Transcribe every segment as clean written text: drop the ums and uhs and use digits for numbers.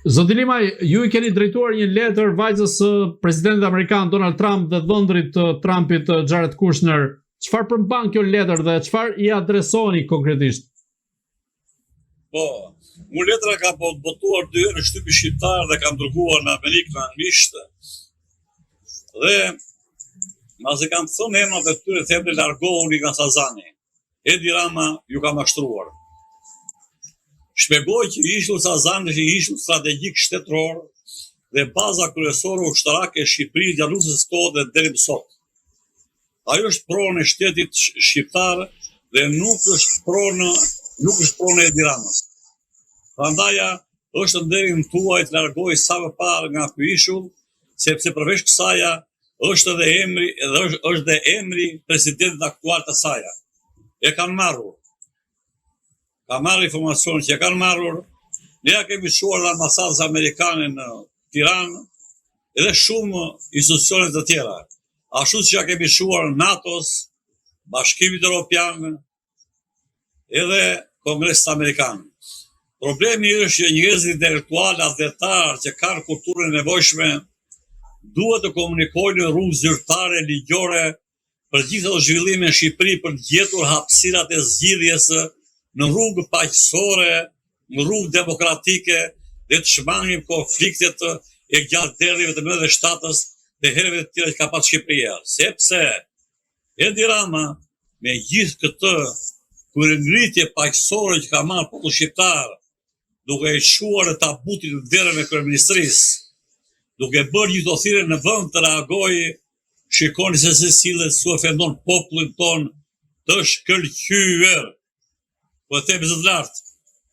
Zoti Limaj, ju I keni drejtuar një letër vajzës së presidentit amerikan Donald Trump dhe dhëndrit të Trumpit Jared Kushner. Çfarë përmban kjo letër dhe çfarë I adresoni konkretisht? Po, mu letra ka botuar 2 herë në shtypi shqiptar dhe kam dërguar në Amerikë në anglisht. Dhe masi kam thënë emrat e tyre themë largohuni nga Sazani. Edi Rama ju ka mashtruar. Shpjegoj që ishull Sazani është ishull strategjik shtetëror dhe baza kryesore ushtarake e Shqipërisë gjatë luftës së kotë dhe deri më sot. Ajo është pronë e shtetit shqiptar dhe nuk është pronë e Edi Ramës. Prandaj është nderin tuaj të largoj sa më parë nga ky ishull, sepse përveç kësaj është dhe emri presidentit aktual të saj. E kanë marrur. Ka marrë informacion që e kanë marrur. Ne ja kemi shuar në ambasadës amerikane në Tiranë edhe shumë institucione të tjera. Ashtu që ja kemi shuar NATO-s, Bashkimit Evropian edhe Kongresit Amerikan. Problemi është që njerëzit intelektual atletar që kanë kulturën e nevojshme duhet të komunikojnë në rrugë zyrtare ligjore për gjithë ato zhvillime në Shqipëri për të gjetur hapësirat e zgjidhjes në rrugë paqësore, në rrugë demokratike dhe të shmangim konfliktet e gjallëderdhjeve të 97-s dhe herëve të tjera që ka pasur Shqipëria. Sepse Edi Rama me gjithë këtë kurrëngritje paqësore që ka marrë populli shqiptar, duke e shuar në tabutin në derën e kryeministrisë, duke bërë gjithë thirrje në vend të reagojë, shikoni se sillet su ofendon popullin ton të shkëlqyer. Po them zot lart,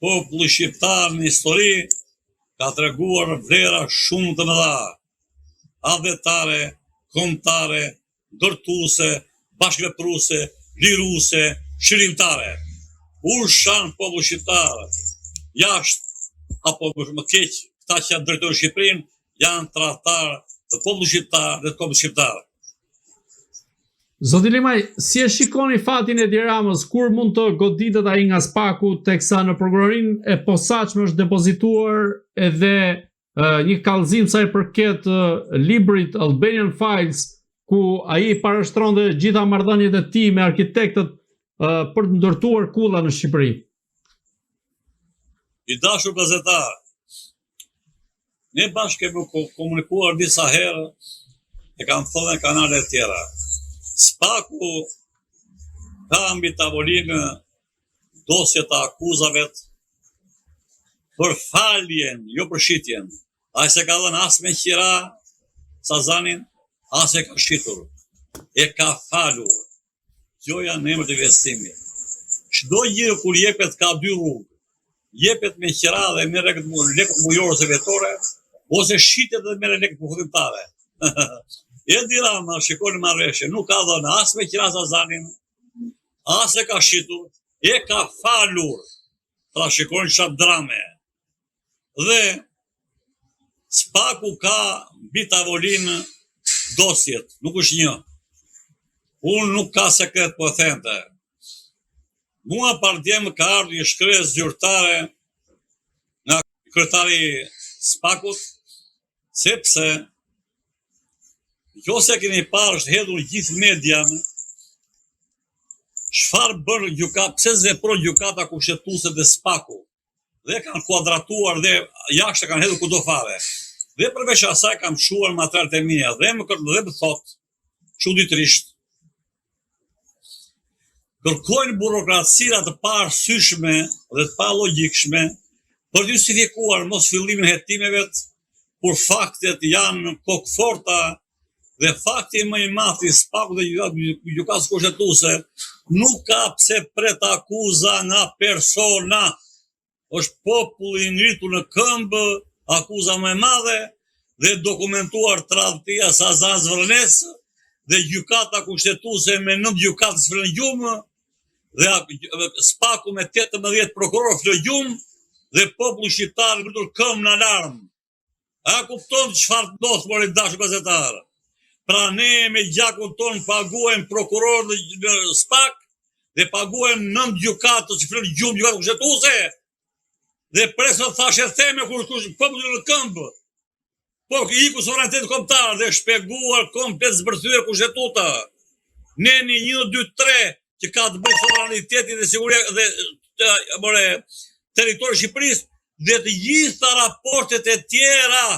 populli shqiptar në histori ka treguar vlera shumë të mëdha. Adhetare, kombëtare, ndërtuese, bashkëvepruese, liruese, shërimtare. Ushan populli shqiptar jashtë apo më keq, këta që drejtojnë Shqipërinë janë tradhtar të popullit shqiptar dhe të kombit shqiptar. Zoti Limaj, si e shikoni fatin e Edi Ramës, kur mund të goditet ai nga Spaku, teksa në prokurorinë e posaçme është depozituar edhe një kallëzim sa I përket librit Albanian Files, ku ai parashtronte gjitha marrëdhëniet e tij me arkitektët për të ndërtuar kulla në Shqipëri. I dashur gazetar, ne bashkë kemi komunikuar disa herë, e kam thënë në kanale të tjera. Spaku ka mbi tavolinë dosje të akuzave për faljen, jo për shitjen. Ai se ka dhënë as me qira Sazanin, as e ka shitur. E ka falur. Kjo janë emër të investimit. Çdo gjë kur jepet ka 2 rrugë. Jepet me qira dhe me lekë mujore ose vetore, ose shitet dhe me lekë përfundimtare. Edi Rama, shikoni marrëveshje, nuk ka dhënë as me qira Sazanin, as e ka shitur, e ka falur. Pra shikoni çfarë drame. Dhe Spaku ka mbi tavolinë dosjet, nuk është një. Unë nuk ka sekret po thente. Mua pardjem ka ardhur një shkresë zyrtare nga kryetari Spakut, sepse jo se keni parë është hedhur gjithë median, çfarë bën gjykat, pse zveproi gjykata kushtetuese dhe Spaku. Dhe kanë kuadratuar dhe jashtë kanë hedhur kudo fare. Dhe përveç asaj kam shuar materialet e mia dhe më thot, çuditërisht, kërkojnë burokracira të paarsyeshme dhe të palogjikshme për të justifikuar mos fillimin e hetimeve, kur faktet janë kokëforta dhe fakti më I madh I Spaku dhe gjykatës kushtetuese nuk ka pse pret akuza nga persona. Është populli I ngritur në këmbë, akuza më e madhe dhe dokumentuar tradhtia Sazan Zvërnes dhe gjykata kushtetuese me 9 gjykatës flëngjum dhe Spaku me 18 prokurorë flëngjum dhe populli shqiptar ngritur këmbë në alarm. A kupton çfarë ndodh mori dashur gazetar? Pra ne me gjakun ton paguajmë prokurorë në Spak dhe paguajmë 9 gjykatë që flën gjumë gjykatë kushtetuese Dhe presë thashe theme kur populli në këmbë. Po iku suverenitet kombëtar dhe shpjeguar komplet zbërthyer kushtetuta. Neni 1, 2, 3 që ka të bëjë sovraniteti dhe siguria dhe territori Shqipërisë dhe të gjitha raportet e tjera.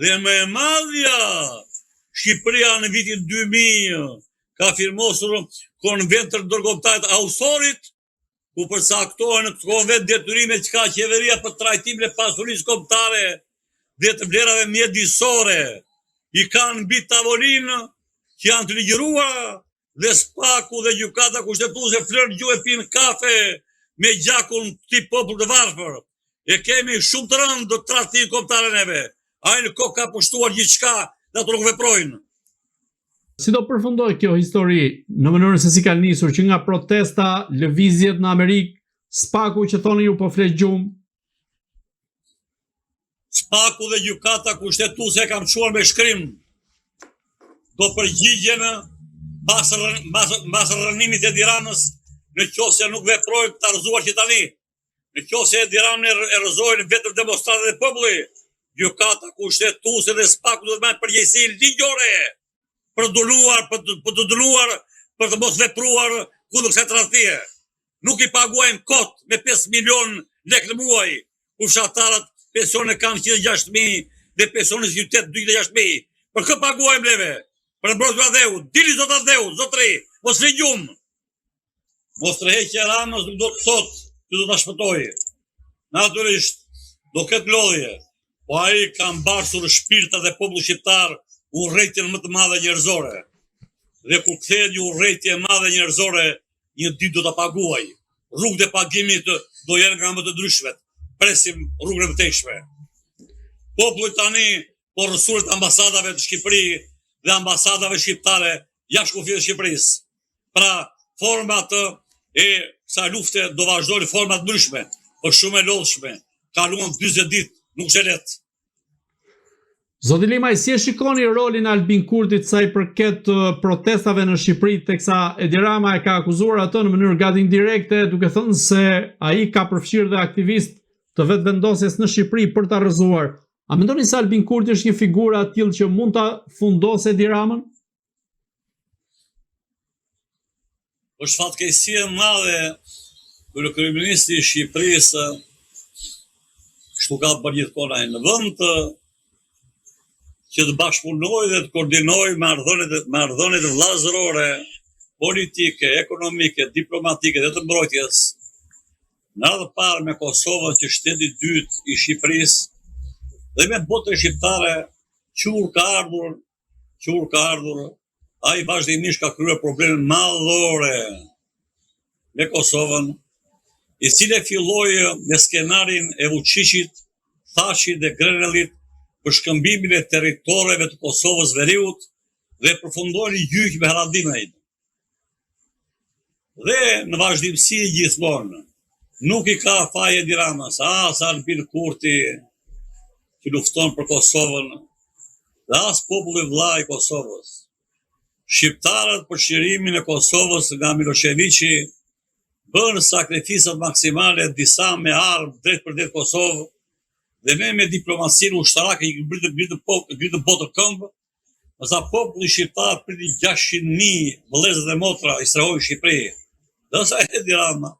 Dhe më e madhja, Shqipëria në vitin 2000 ka firmosur konvent të ndërkombëtarit Ausorit, ku përcaktohen në konvent detyrimet që ka qeveria për trajtimin e pasurisë kombëtare dhe të vlerave mjedisore. I kanë mbi tavolinë që janë të ligjëruara dhe SPAK-u dhe gjykata kushtetuese flërë gjuhë e pinë kafe me gjakun këtij popull të varfër. E kemi shumë të rëndë të tradhtim kombëtare neve. Ai në kohë ka pushtuar gjithçka dhe ato nuk veprojnë. Si do përfundoj kjo histori në mënyrën se si ka nisur që nga protesta, lëvizjet në Amerikë, SPAK-u që thoni ju po flet gjumë? SPAK-u dhe gjykata kushtetuese e kam çuar me shkrim. Do përgjigjen pas rënimit e Tiranës në qoftë se nuk veprojnë të arzuar që tani. Në qoftë se Tirana e rrëzojnë vetëm demonstratët e populli, gjykata kushtetuese dhe SPAK-u do të marrin përgjegjësi ligjore për të dënuar, për të mos vepruar kundër kësaj tradhtie. Nuk i paguajmë kot me 5 milion lekë në muaj, ku fshatarët pensione kanë 106.000 dhe pensionet në qytet 206.000. Për kë paguajmë neve? Për mbrojtje Adheut. Dili zot Adheut, zotri, mos ligjum. Mos tërheqja Ramës nuk do të thotë që do ta shpëtojë. Natyrisht do ketë lodhje, po ai ka mbarsur shpirtat e popullit shqiptar urrëtitjen më të madhe njerëzore. Dhe kur kthehet një urrëtitje e madhe njerëzore, një ditë do ta paguaj. Rrugët e pagimit do jenë nga më të ndryshmet. Presim rrugën e mëtejshme. Populli tani po rrësuret ambasadave të Shqipërisë dhe ambasadave shqiptare jashtë kufijve të Shqipërisë. Pra, format e kësaj lufte do vazhdojnë forma të ndryshme, por shumë e lodhshme. Kaluan 40 ditë, nuk është lehtë. Zoti Limaj, si e shikoni rolin e Albin Kurtit sa i përket protestave në Shqipëri, teksa Edi Rama e ka akuzuar atë në mënyrë gati indirekte, duke thënë se ai ka përfshirë dhe aktivist të vetëvendosjes në Shqipëri për ta rrëzuar. A mendoni se Albin Kurti është një figurë e tillë që mund ta fundosë Edi Ramën? Është fatkeqësi e madhe kur kryeministri i Shqipërisë kështu ka bërë gjithkohë në vend që të bashkëpunojë dhe të koordinojë marrëdhëniet vllazërore, politike, ekonomike, diplomatike dhe të mbrojtjes. Në radhë parë me Kosovën që shteti i dytë i Shqipërisë dhe me botën shqiptare, qur ka ardhur, ai vazhdimisht ka kryer probleme madhore me Kosovën, i cili filloi me skenarin e Vučićit, Thashit dhe Grenellit për shkëmbimin e territoreve të Kosovës Veriut dhe përfundoi në gjyq me Haradinajin. Dhe në vazhdimsi gjithmonë nuk i ka faj Edi Ramës, as Albin Kurti që lufton për Kosovën, dhe as populli vëllai i Kosovës. Shqiptarët për çlirimin e Kosovës nga Miloševiqi bën sakrificat maksimale, disa me armë drejt për drejt Kosovë, dhe ne me diplomacinë ushtarake i ngritën botë këmbë, sa populli shqiptar priti 600.000 vëllezër dhe motra i strehojnë Shqipëri. Dhe sa Edi Rama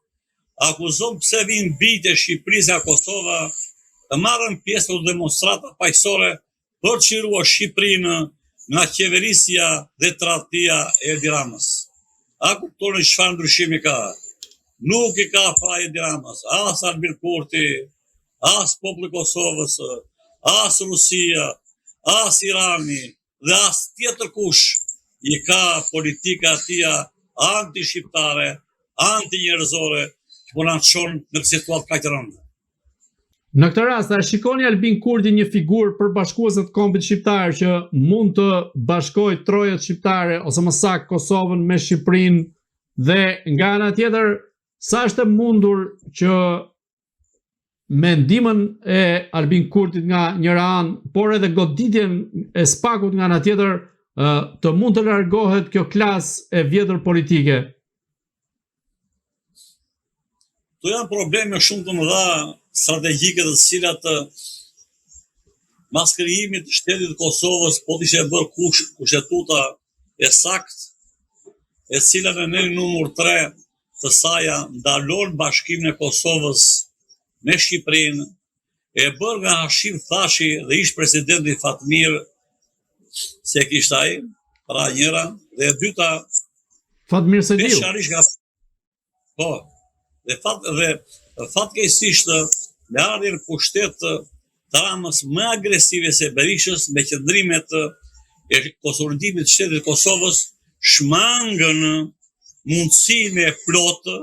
akuzon pse vijnë bijtë e Shqipërisë nga Kosova të marrën pjesë në demonstrata paqësore për të çliruar Shqipërinë nga qeverisja dhe tradhtia e Edi Ramës. A kuptoni çfarë ndryshimi ka? Nuk i ka faj Edi Ramës, as Albin Kurti, as populli Kosovës, as Rusia, as Irani dhe as tjetër kush i ka politika atia anti-shqiptare, anti-njerëzore që po na çon në situatë kaq të rëndë. Në këtë rast, a shikoni Albin Kurti një figurë përbashkuese të kombit shqiptar që mund të bashkojë trojet shqiptare ose më saktë Kosovën me Shqipërinë dhe nga ana tjetër sa është e mundur që me ndihmën e Albin Kurtit nga njëra anë, por edhe goditjen e SPAK-ut nga ana tjetër, të mund të largohet kjo klasë e vjetër politike? Këto janë probleme shumë të mëdha strategjike të cilat mas krijimit të shtetit të Kosovës po t'ishe bërë kushtetuta e sakt, e cila në nerin numër 3 të saja ndalon bashkimin e Kosovës me Shqipërinë, e bërë nga Hashim Thaçi dhe ish presidenti Fatmir se kishte ai, pra njëra, dhe e dyta Fatmir Sediu. veçanërisht nga po, dhe fatkeqësisht me ardhin pushtet të Ramës më agresive se Berishës me qëndrimet e konsolidimit të shtetit të Kosovës shmangën mundësinë e plotë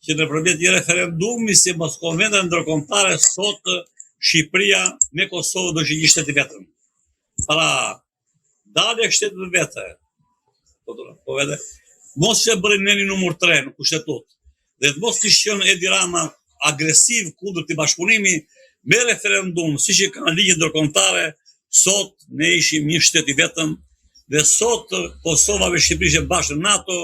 që nëpërmjet një referendumi si mos konvente ndërkombëtare sot Shqipëria me Kosovë do të ishte shteti vetëm. Pra, dalë e shtetit vete. Po vete. Mos që bëri neni numër 3 në kushtetut. Dhe të mos kishte qenë Edi Rama agresiv kundër këtij bashkëpunimi me referendum, siç e kanë ligjet ndërkombëtare, sot ne ishim një shtet i vetëm, dhe sot Kosova me Shqipëri ishin bashkë në NATO,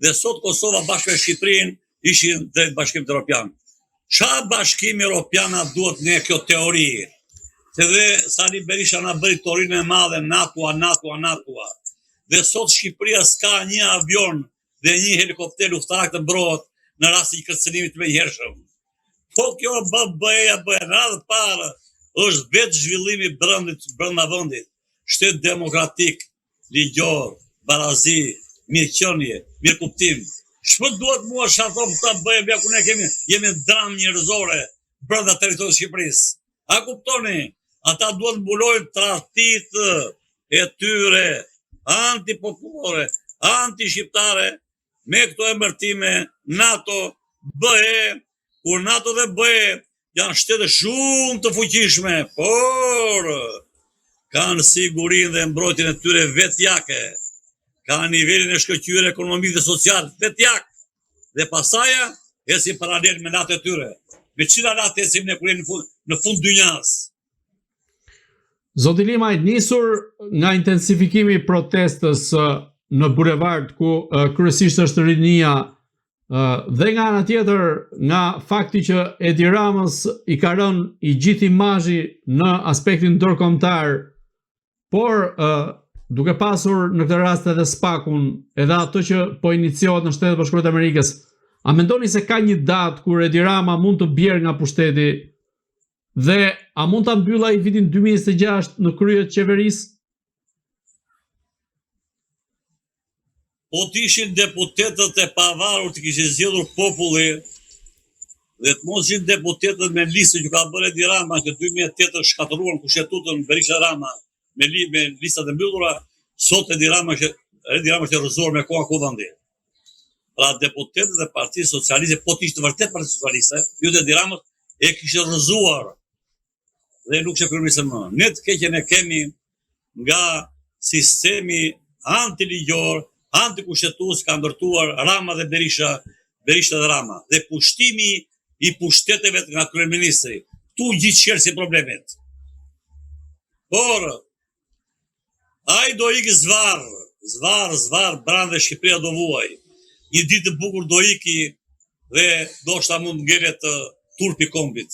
dhe sot Kosova bashkë me Shqipërinë ishin drejt bashkimit evropian. Çfarë bashkimi evropian na duhet ne kjo teori? Se dhe Sali Berisha na bëri teorinë e madhe NATO. Dhe sot Shqipëria s'ka një avion dhe një helikopter luftarak të mbrohet në rast të kërcënimit të menjëhershëm. Po kjo BE-ja në radhë parë është vetë zhvillimi brenda vendit. Shtet demokratik, ligjor, barazi, mirëqenie, mirëkuptim. Ç'po duhet mua shatom këta BE-ja ku ne jemi dramë njerëzore brenda territorit të Shqipërisë. A kuptoni? Ata duhet mbulojnë tradhtitë e tyre antipopulore, anti-shqiptare me këto emërtime NATO, BE, kur NATO dhe BE janë shtete shumë të fuqishme, por kanë sigurinë dhe mbrojtjen e tyre vetjake, kanë nivelin e shkëlqyer ekonomik dhe social vetjak, dhe pasaja ecin paralel me NATO e tyre. Me cila NATO ecim ne kur jemi në fund dynjas? Zoti Limaj, nisur nga intensifikimi i protestës në bulevard ku kryesisht është rinia, dhe nga ana tjetër nga fakti që Edi Ramës i ka rënë i gjithë imazhi në aspektin ndërkombëtar, por duke pasur në këtë rast edhe SPAK-un, edhe ato që po iniciohet në Shtetet Bashkuara të Amerikës, a mendoni se ka një datë kur Edi Rama mund të bjerë nga pushteti dhe a mund ta mbyllë ai vitin 2026 në krye të qeverisë? Po të ishin deputetët e pavarur të kishin zgjedhur populli dhe të mos ishin deputetët me listë që ka bërë Edi Rama që 2008 shkatëruan kushtetutën Berisha Rama me listat e mbyllura, sot Edi Rama është rrëzuar me koha kuvandi. Pra deputetët e Partisë Socialiste, po të ishte vërtet Partia Socialiste, ju të Edi Ramës e kishin rrëzuar dhe nuk është kryeministër më. Ne të keqen e kemi nga sistemi antiligjor, antikushtetues ka ndërtuar Rama dhe Berisha dhe Rama, dhe pushtimi i pushteteve nga kryeministri. Tu gjithë qersi problemet. Por ai do iki zvar, branë dhe Shqipëria do vuaj. Një ditë të bukur do iki dhe do shta mund ngelet turpi kombit.